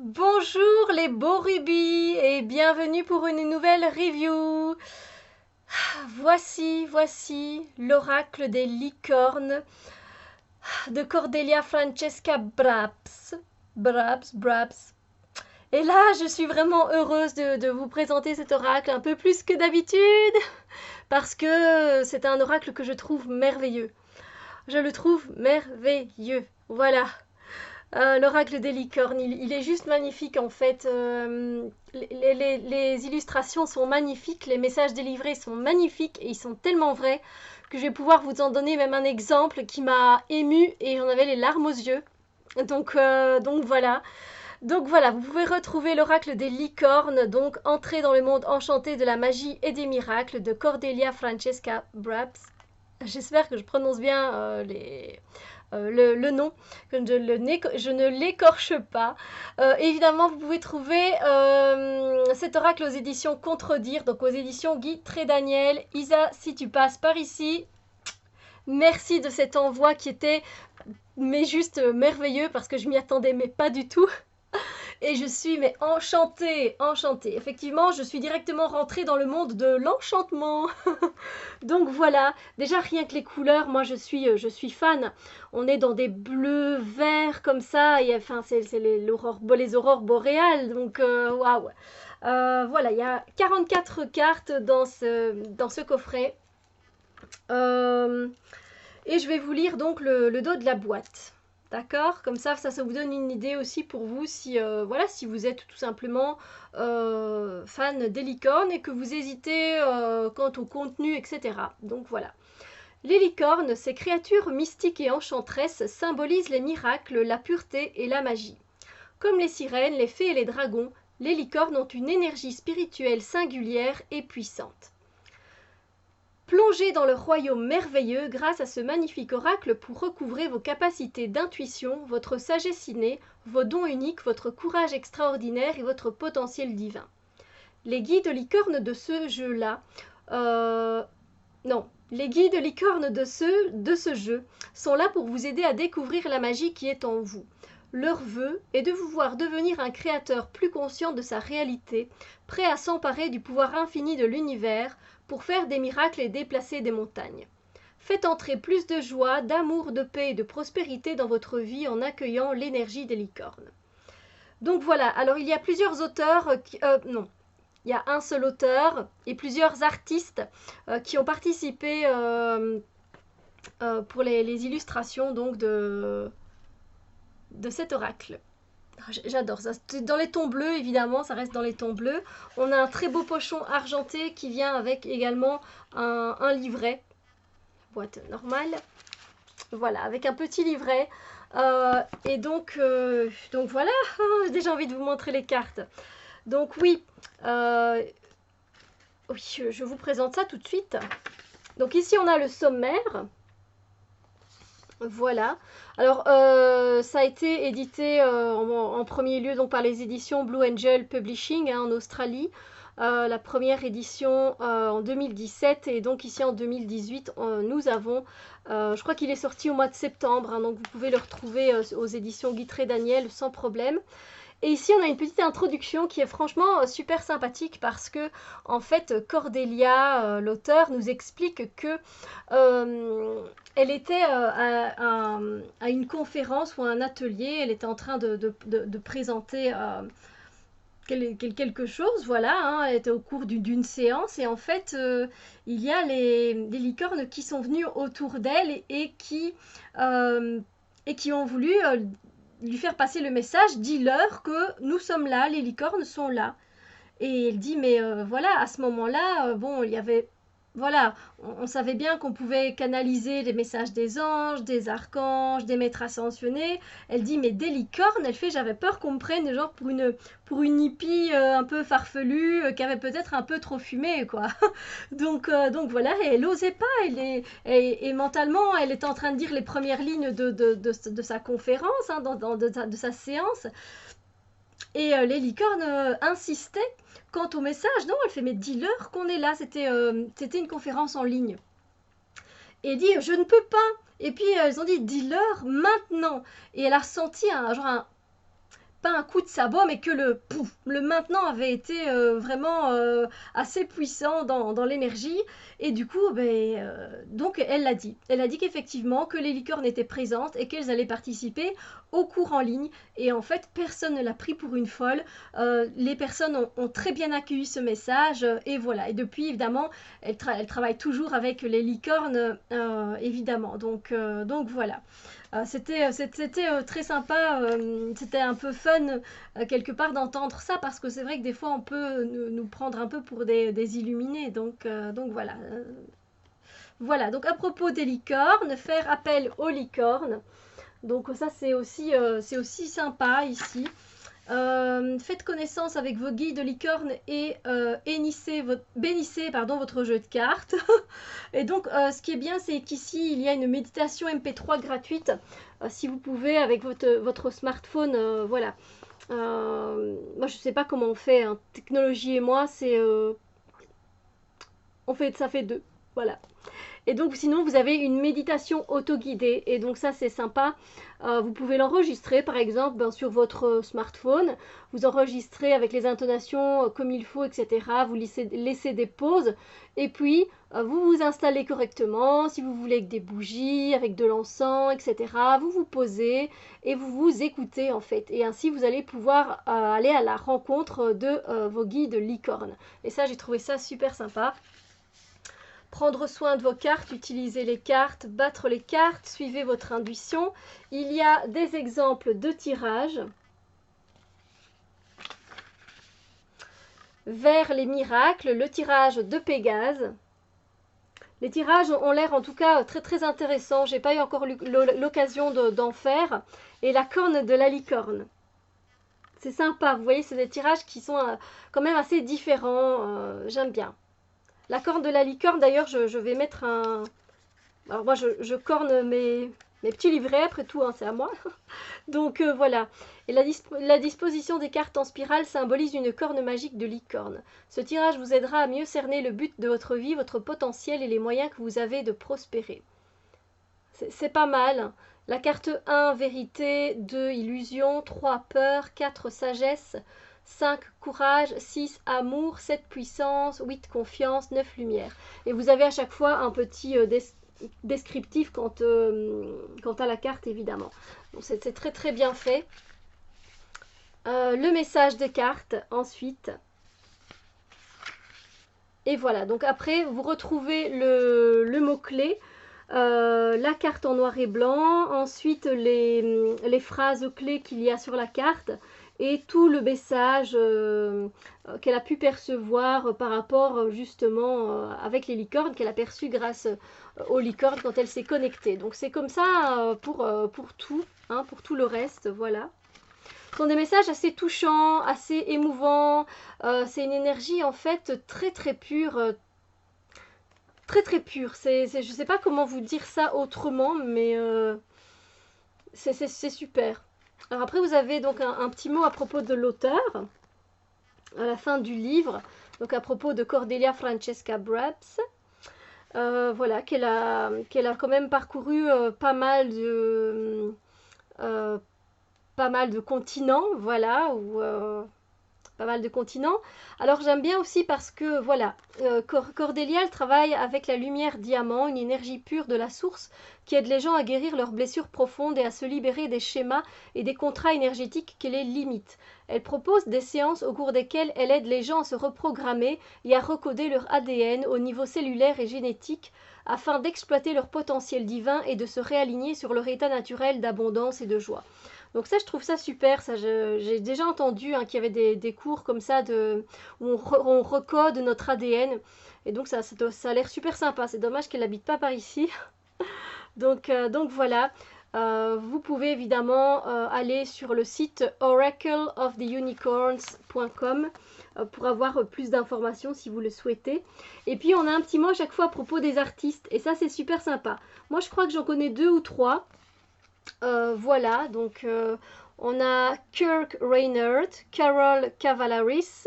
Bonjour les beaux rubis et bienvenue pour une nouvelle review. Voici l'oracle des licornes de Cordelia Francesca Brabs. Et là, je suis vraiment heureuse de vous présenter cet oracle un peu plus que d'habitude parce que c'est un oracle que je trouve merveilleux. Je le trouve merveilleux. Voilà. L'oracle des licornes, il est juste magnifique en fait. Les illustrations sont magnifiques, les messages délivrés sont magnifiques et ils sont tellement vrais que je vais pouvoir vous en donner même un exemple qui m'a émue et j'en avais les larmes aux yeux. Donc voilà. Donc voilà, vous pouvez retrouver l'oracle des licornes, donc entrer dans le monde enchanté de la magie et des miracles de Cordelia Francesca Brabs. J'espère que je prononce bien le nom, que je ne l'écorche pas. Évidemment, vous pouvez trouver cet oracle aux éditions Contredire, donc aux éditions Guy Trédaniel. Isa, si tu passes par ici, merci de cet envoi qui était mais juste merveilleux parce que je m'y attendais mais pas du tout. Et je suis mais enchantée, enchantée. Effectivement, je suis directement rentrée dans le monde de l'enchantement. Donc voilà, déjà rien que les couleurs, moi je suis fan. On est dans des bleus, verts comme ça, et enfin c'est les aurores boréales, donc waouh. Voilà, il y a 44 cartes dans ce coffret. Euh, et je vais vous lire donc le dos de la boîte. D'accord. Comme ça vous donne une idée aussi pour vous si, voilà, si vous êtes tout simplement fan des licornes et que vous hésitez quant au contenu, etc. Donc voilà. Les licornes, ces créatures mystiques et enchanteresses, symbolisent les miracles, la pureté et la magie. Comme les sirènes, les fées et les dragons, les licornes ont une énergie spirituelle singulière et puissante. Plongez dans le royaume merveilleux grâce à ce magnifique oracle pour recouvrer vos capacités d'intuition, votre sagesse innée, vos dons uniques, votre courage extraordinaire et votre potentiel divin. Les guides licornes de ce jeu-là... non, les guides licornes de ce jeu sont là pour vous aider à découvrir la magie qui est en vous. Leur vœu est de vous voir devenir un créateur plus conscient de sa réalité, prêt à s'emparer du pouvoir infini de l'univers pour faire des miracles et déplacer des montagnes. Faites entrer plus de joie, d'amour, de paix et de prospérité dans votre vie en accueillant l'énergie des licornes. Donc voilà, alors il y a plusieurs auteurs, non, il y a un seul auteur et plusieurs artistes qui ont participé pour les illustrations donc de cet oracle. J'adore ça. Dans les tons bleus, évidemment, ça reste dans les tons bleus. On a un très beau pochon argenté qui vient avec également un livret. Boîte normale. Voilà, avec un petit livret. Et donc voilà, j'ai déjà envie de vous montrer les cartes. Donc oui, oui, je vous présente ça tout de suite. Donc ici, on a le sommaire. Voilà. Alors, ça a été édité en premier lieu donc, par les éditions Blue Angel Publishing en Australie. La première édition en 2017 et donc ici en 2018 nous avons, je crois qu'il est sorti au mois de septembre, hein, donc vous pouvez le retrouver aux éditions Guy Trédaniel sans problème. Et ici, on a une petite introduction qui est franchement super sympathique parce que, en fait, Cordelia, l'auteur, nous explique que elle était à une conférence ou à un atelier, elle était en train de présenter quelque chose, voilà, hein, elle était au cours d'une séance et en fait, il y a les licornes qui sont venues autour d'elle et qui ont voulu lui faire passer le message, dis-leur que nous sommes là, les licornes sont là. Et elle dit, mais voilà, à ce moment-là, bon, il y avait... Voilà, on savait bien qu'on pouvait canaliser les messages des anges, des archanges, des maîtres ascensionnés. Elle dit, mais des licornes, elle fait, j'avais peur qu'on me prenne genre pour une hippie un peu farfelue, qui avait peut-être un peu trop fumé, quoi. Donc voilà, et elle n'osait pas, et mentalement, elle était en train de dire les premières lignes de sa conférence, hein, de sa séance. Et les licornes insistaient quant au message. Non, elle fait, mais dis-leur qu'on est là. C'était une conférence en ligne. Et elle dit, je ne peux pas. Et puis elles ont dit, dis-leur maintenant. Et elle a ressenti pas un coup de sabot, mais que le maintenant avait été vraiment assez puissant dans l'énergie. Et du coup, donc elle l'a dit. Elle a dit qu'effectivement, que les licornes étaient présentes et qu'elles allaient participer au cours en ligne. Et en fait, personne ne l'a pris pour une folle. Les personnes ont très bien accueilli ce message. Et voilà. Et depuis, évidemment, elle travaille toujours avec les licornes, évidemment. Donc voilà. C'était très sympa, c'était un peu fun quelque part d'entendre ça parce que c'est vrai que des fois on peut nous prendre un peu pour des illuminés. Donc voilà. Voilà, donc à propos des licornes, faire appel aux licornes. Donc ça c'est aussi sympa ici. Faites connaissance avec vos guides licornes et bénissez votre jeu de cartes. Et donc, ce qui est bien, c'est qu'ici, il y a une méditation MP3 gratuite. Si vous pouvez, avec votre smartphone, voilà. Moi, je ne sais pas comment on fait, hein. Technologie et moi, ça fait deux. Voilà. Et donc sinon vous avez une méditation auto-guidée et donc ça c'est sympa. Vous pouvez l'enregistrer par exemple sur votre smartphone. Vous enregistrez avec les intonations comme il faut, etc. Vous laissez des pauses et puis vous vous installez correctement. Si vous voulez avec des bougies, avec de l'encens, etc. Vous vous posez et vous vous écoutez en fait. Et ainsi vous allez pouvoir aller à la rencontre de vos guides licornes. Et ça j'ai trouvé ça super sympa. Prendre soin de vos cartes, utiliser les cartes, battre les cartes, suivez votre intuition. Il y a des exemples de tirages. Vers les miracles, le tirage de Pégase. Les tirages ont l'air en tout cas très très intéressants. J'ai pas eu encore l'occasion d'en faire. Et la corne de la licorne. C'est sympa, vous voyez, c'est des tirages qui sont quand même assez différents. J'aime bien. La corne de la licorne, d'ailleurs, je vais mettre un... Alors moi, je corne mes petits livrets, après tout, hein, c'est à moi. Donc voilà. Et la disposition des cartes en spirale symbolise une corne magique de licorne. Ce tirage vous aidera à mieux cerner le but de votre vie, votre potentiel et les moyens que vous avez de prospérer. C'est pas mal. La carte 1, vérité, 2, illusion, 3, peur, 4, sagesse, 5, courage, 6, amour, 7, puissance, 8, confiance, 9, lumière. Et vous avez à chaque fois un petit descriptif quant à la carte, évidemment. Donc c'est très très bien fait. Le message des cartes, ensuite. Et voilà, donc après, vous retrouvez le mot-clé. La carte en noir et blanc, ensuite les phrases clés qu'il y a sur la carte et tout le message qu'elle a pu percevoir par rapport justement avec les licornes, qu'elle a perçu grâce aux licornes quand elle s'est connectée. Donc c'est comme ça pour tout, hein, pour tout le reste, voilà. Ce sont des messages assez touchants, assez émouvants, c'est une énergie en fait très très pure, très très pur. Je sais pas comment vous dire ça autrement, mais c'est super. Alors après, vous avez donc un petit mot à propos de l'auteur, à la fin du livre, donc à propos de Cordelia Francesca Brabs. Voilà, qu'elle a quand même parcouru pas mal de continents, voilà, ou pas mal de continents. Alors j'aime bien aussi parce que voilà, Cordelia elle travaille avec la lumière diamant, une énergie pure de la source qui aide les gens à guérir leurs blessures profondes et à se libérer des schémas et des contrats énergétiques qui les limitent. Elle propose des séances au cours desquelles elle aide les gens à se reprogrammer et à recoder leur ADN au niveau cellulaire et génétique afin d'exploiter leur potentiel divin et de se réaligner sur leur état naturel d'abondance et de joie. Donc ça, je trouve ça super. Ça, j'ai déjà entendu qu'il y avait des cours comme ça où on recode notre ADN. Et donc ça a l'air super sympa. C'est dommage qu'elle n'habite pas par ici. Donc voilà. Vous pouvez évidemment aller sur le site oracleoftheunicorns.com pour avoir plus d'informations si vous le souhaitez. Et puis on a un petit mot à chaque fois à propos des artistes. Et ça, c'est super sympa. Moi, je crois que j'en connais 2 ou 3. Voilà, donc on a Kirk Reinert, Carol Cavallaris,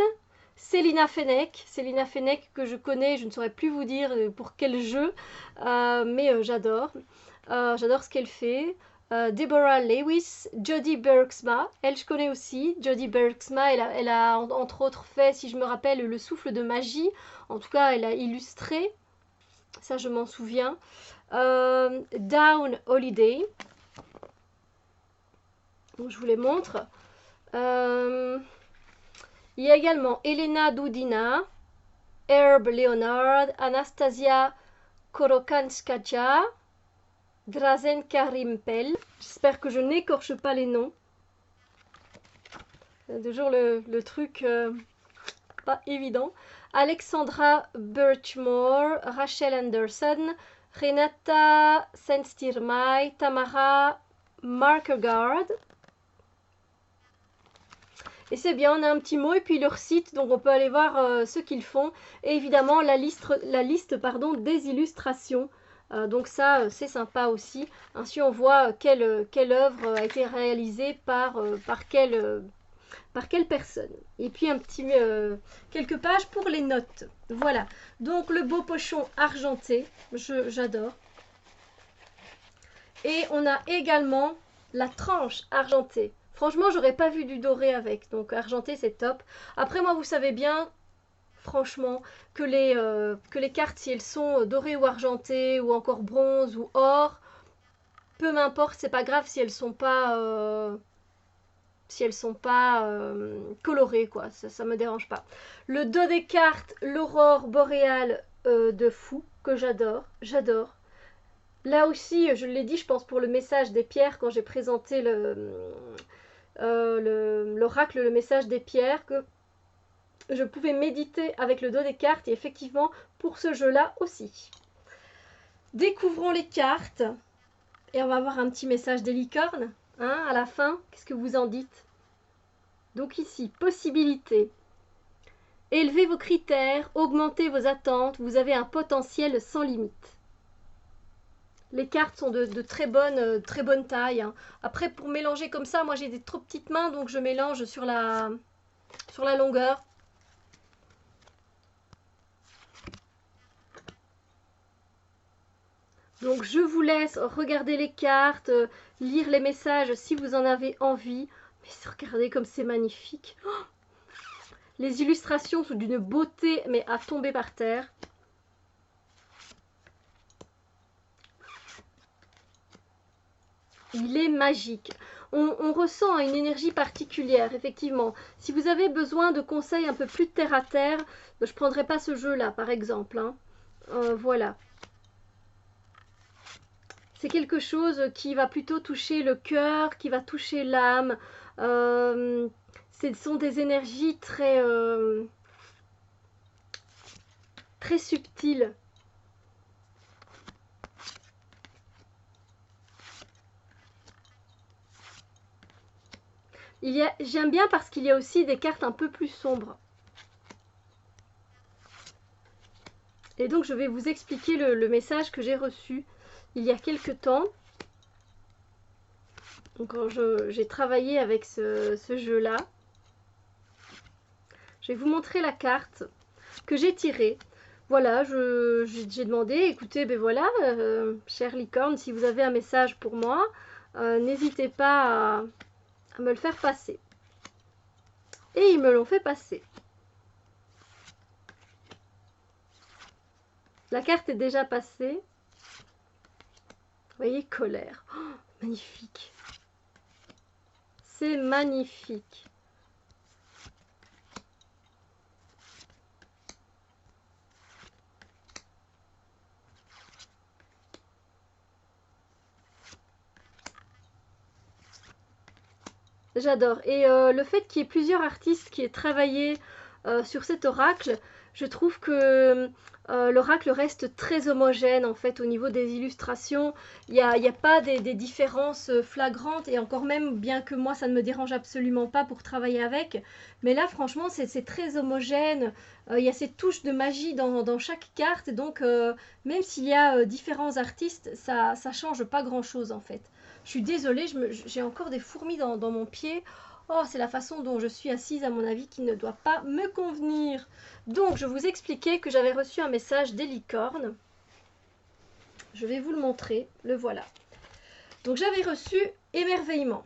Selina Fenech que je connais, je ne saurais plus vous dire pour quel jeu, mais j'adore ce qu'elle fait. Deborah Lewis, Jodie Bergsma, elle je connais aussi. Jodie Bergsma, elle a entre autres fait, si je me rappelle, Le souffle de magie. En tout cas, elle a illustré, ça je m'en souviens. Down Holiday, donc, je vous les montre. Il y a également Elena Dudina, Herb Leonard, Anastasia Korokanskaya, Drazen Karimpel. J'espère que je n'écorche pas les noms. C'est toujours le truc pas évident. Alexandra Birchmore, Rachel Anderson, Renata Senstirmai, Tamara Markergaard. Et c'est bien, on a un petit mot et puis leur site, donc on peut aller voir ce qu'ils font. Et évidemment, la liste des illustrations. Donc ça, c'est sympa aussi. Ainsi, on voit quelle œuvre a été réalisée par quelle personne. Et puis quelques pages pour les notes. Voilà. Donc le beau pochon argenté, j'adore. Et on a également la tranche argentée. Franchement, j'aurais pas vu du doré avec. Donc argenté, c'est top. Après, moi, vous savez bien, franchement, que les cartes, si elles sont dorées ou argentées, ou encore bronze ou or, peu m'importe, c'est pas grave si elles sont pas colorées, quoi. Ça me dérange pas. Le dos des cartes, l'aurore boréale de fou, que j'adore. J'adore. Là aussi, je l'ai dit, je pense, pour le message des pierres, quand j'ai présenté l'oracle, le message des pierres, que je pouvais méditer avec le dos des cartes, et effectivement, pour ce jeu-là aussi. Découvrons les cartes, et on va voir un petit message des licornes, hein, à la fin. Qu'est-ce que vous en dites? Donc ici, possibilité. Élevez vos critères, augmentez vos attentes, vous avez un potentiel sans limite. Les cartes sont de très bonne taille. Hein. Après, pour mélanger comme ça, moi j'ai des trop petites mains, donc je mélange sur la longueur. Donc je vous laisse regarder les cartes, lire les messages si vous en avez envie. Mais regardez comme c'est magnifique. Oh, les illustrations sont d'une beauté, mais à tomber par terre. Il est magique. On ressent une énergie particulière, effectivement. Si vous avez besoin de conseils un peu plus terre à terre, je ne prendrai pas ce jeu-là, par exemple. Hein. Voilà. C'est quelque chose qui va plutôt toucher le cœur, qui va toucher l'âme. Ce sont des énergies très subtiles. J'aime bien parce qu'il y a aussi des cartes un peu plus sombres. Et donc je vais vous expliquer le message que j'ai reçu il y a quelque temps. Donc quand j'ai travaillé avec ce jeu-là. Je vais vous montrer la carte que j'ai tirée. Voilà, j'ai demandé, écoutez, ben voilà, chère licorne, si vous avez un message pour moi, n'hésitez pas à me le faire passer. Et ils me l'ont fait passer. La carte est déjà passée. Vous voyez, colère. Oh, magnifique. C'est magnifique. J'adore. Et le fait qu'il y ait plusieurs artistes qui aient travaillé sur cet oracle, je trouve que l'oracle reste très homogène en fait au niveau des illustrations. Il n'y a pas des différences flagrantes, et encore même, bien que moi ça ne me dérange absolument pas pour travailler avec, mais là franchement c'est très homogène. Il y a ces touches de magie dans chaque carte, donc même s'il y a différents artistes, ça change pas grand chose en fait. Je suis désolée, j'ai encore des fourmis dans mon pied. Oh, c'est la façon dont je suis assise, à mon avis, qui ne doit pas me convenir. Donc, je vous expliquais que j'avais reçu un message des licornes. Je vais vous le montrer. Le voilà. Donc j'avais reçu émerveillement.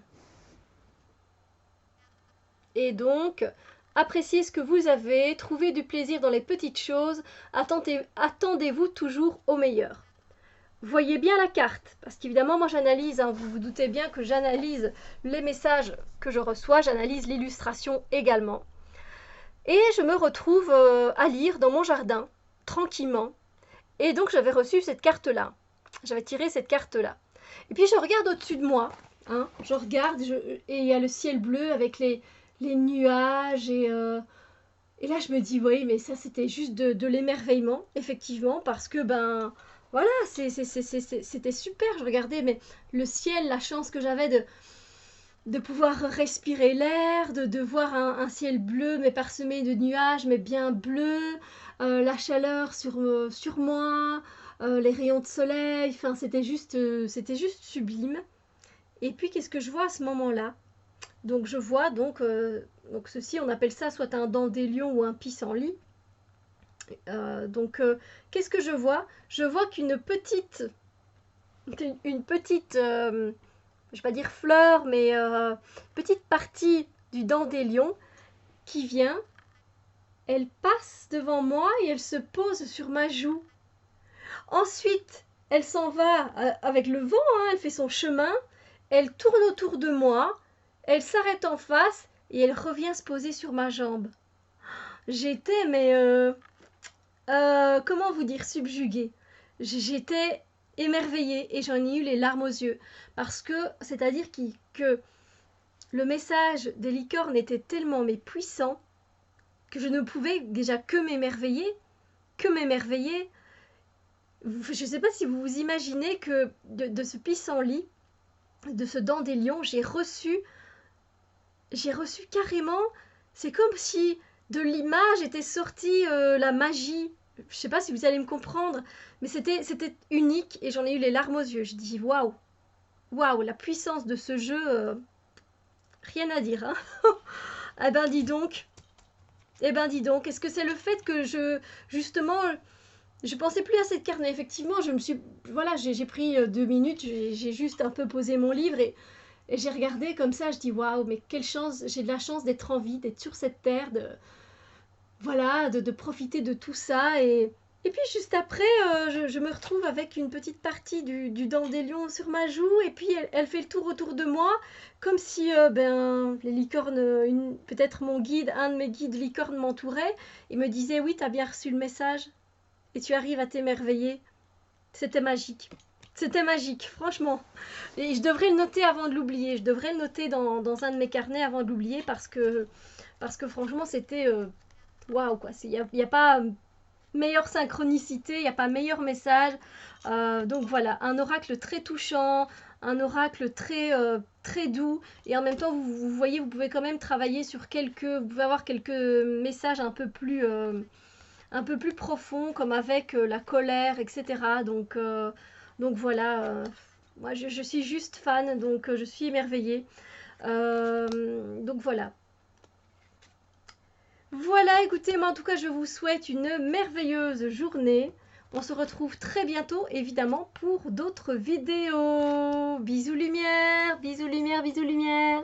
Et donc, appréciez ce que vous avez, trouvez du plaisir dans les petites choses, attendez-vous toujours au meilleur. Voyez bien la carte, parce qu'évidemment moi j'analyse, hein, vous vous doutez bien que j'analyse les messages que je reçois, j'analyse l'illustration également. Et je me retrouve à lire dans mon jardin, tranquillement. Et donc j'avais reçu cette carte-là, j'avais tiré cette carte-là. Et puis je regarde au-dessus de moi, hein, je regarde, et il y a le ciel bleu avec les nuages, et là je me dis, oui, mais ça c'était juste de l'émerveillement, effectivement, parce que ben... Voilà, c'était super, je regardais mais le ciel, la chance que j'avais de pouvoir respirer l'air, de voir un ciel bleu mais parsemé de nuages mais bien bleu, la chaleur sur moi, les rayons de soleil, enfin c'était juste sublime. Et puis qu'est-ce que je vois à ce moment-là? Donc je vois donc ceci, on appelle ça soit un dandelion ou un pissenlit. Qu'est-ce que je vois? Je vois qu'une petite, je vais pas dire fleur, mais petite partie du dandelion qui vient, elle passe devant moi et elle se pose sur ma joue. Ensuite, elle s'en va avec le vent, hein, elle fait son chemin, elle tourne autour de moi, elle s'arrête en face et elle revient se poser sur ma jambe. J'étais, mais comment vous dire, subjuguée. J'étais émerveillée et j'en ai eu les larmes aux yeux. Parce que, c'est-à-dire que le message des licornes était tellement mais puissant que je ne pouvais déjà que m'émerveiller. Que m'émerveiller. Je ne sais pas si vous vous imaginez que de ce pissenlit, de ce dandelion, j'ai reçu carrément, c'est comme si de l'image était sortie la magie. Je sais pas si vous allez me comprendre, mais c'était unique et j'en ai eu les larmes aux yeux. Je dis waouh, waouh, la puissance de ce jeu, rien à dire. Hein. Eh ben dis donc, est-ce que c'est le fait que justement, je pensais plus à cette carte, mais effectivement, voilà, j'ai pris 2 minutes, j'ai juste un peu posé mon livre et j'ai regardé comme ça, je dis waouh, mais quelle chance, j'ai de la chance d'être en vie, d'être sur cette terre, voilà, de profiter de tout ça. Et puis juste après, je me retrouve avec une petite partie du dandelion sur ma joue, et puis elle fait le tour autour de moi, comme si les licornes, peut-être mon guide, un de mes guides licornes m'entourait, et me disait oui, t'as bien reçu le message, et tu arrives à t'émerveiller. C'était magique. C'était magique, franchement. Et je devrais le noter avant de l'oublier. Je devrais le noter dans un de mes carnets avant de l'oublier parce que franchement, c'était waouh, quoi. Il n'y a pas meilleure synchronicité, il n'y a pas meilleur message. Donc voilà, un oracle très touchant, un oracle très doux. Et en même temps, vous voyez, vous pouvez quand même travailler sur vous pouvez avoir quelques messages un peu plus profonds, comme avec la colère, etc. Donc voilà, moi je suis juste fan, donc je suis émerveillée. Donc voilà. Voilà, écoutez, moi en tout cas je vous souhaite une merveilleuse journée. On se retrouve très bientôt évidemment pour d'autres vidéos. Bisous lumière, bisous lumière, bisous lumière.